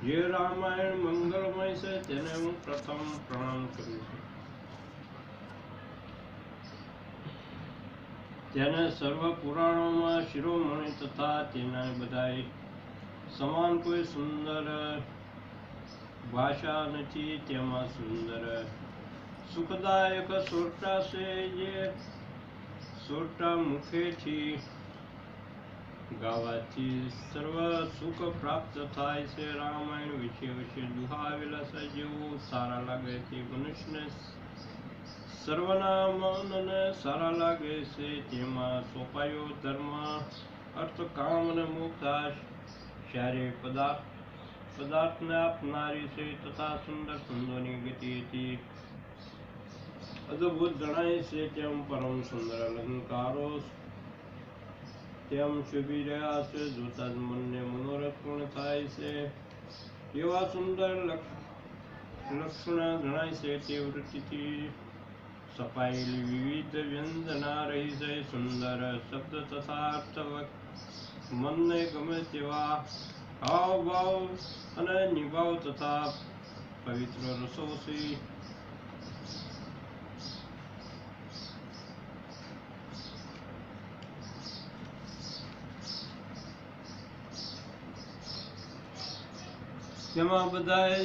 જે રામાયણ મંગલમય છે તેને હું પ્રથમ પ્રણામ કરું છું. તેને સર્વ પુરાણોમાં શિરોમણી તથા તેના બધાય સમાન કોઈ સુંદર ભાષા નથી. તેમાં સુંદર સુખદાયક સોટા છે, જે સોટા મુખેથી ગાવાથી સર્વ સુખ પ્રાપ્ત થાય છે. રામાયણ વિશે દુહાવેલા છે જેવો સારા લાગે તે મનુષ્યને સર્વના મનને સારા લાગે છે. તેમાં સોપાયો ધર્મ, અર્થ, કામ અને મોક્ષ સારે પદાર્થને આપનારી છે તથા સુંદર સુંદરની ગતિથી અદભુત જણાય છે. તેમ પરમ સુંદર અલંકારો તેમ શોભી રહ્યા છે. જોતા જ મનને મનોરથ પણ થાય છે. એવા સુંદર લક્ષણ જણાય છે. તે વૃત્તિથી સપાયેલી વિવિધ વ્યંજના રહી છે. સુંદર શબ્દ તથા અર્થવત મનને ગમે તેવા હાવભાવ અને નિભાવ તથા પવિત્ર રસો છે. તેમાં બધા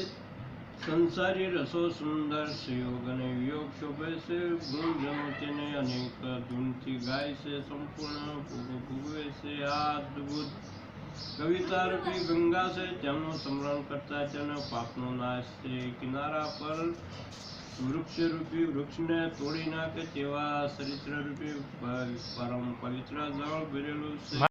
સંસારી રસો સુંદર સંયોગ અને વિયોગ શોભે છે. ગુણજનો તેને અનેક ધૂનથી ગાય છે. સંપૂર્ણ ભોગવે છે. આ અદભુત કવિતા રૂપી ગંગા છે. તેમનું સ્મરણ કરતા તેનો પાપનો નાશ છે. કિનારા પર વૃક્ષરૂપી વૃક્ષને તોડી નાખે તેવા ચરિત્રરૂપી પરમ પવિત્ર જળ ભરેલું છે.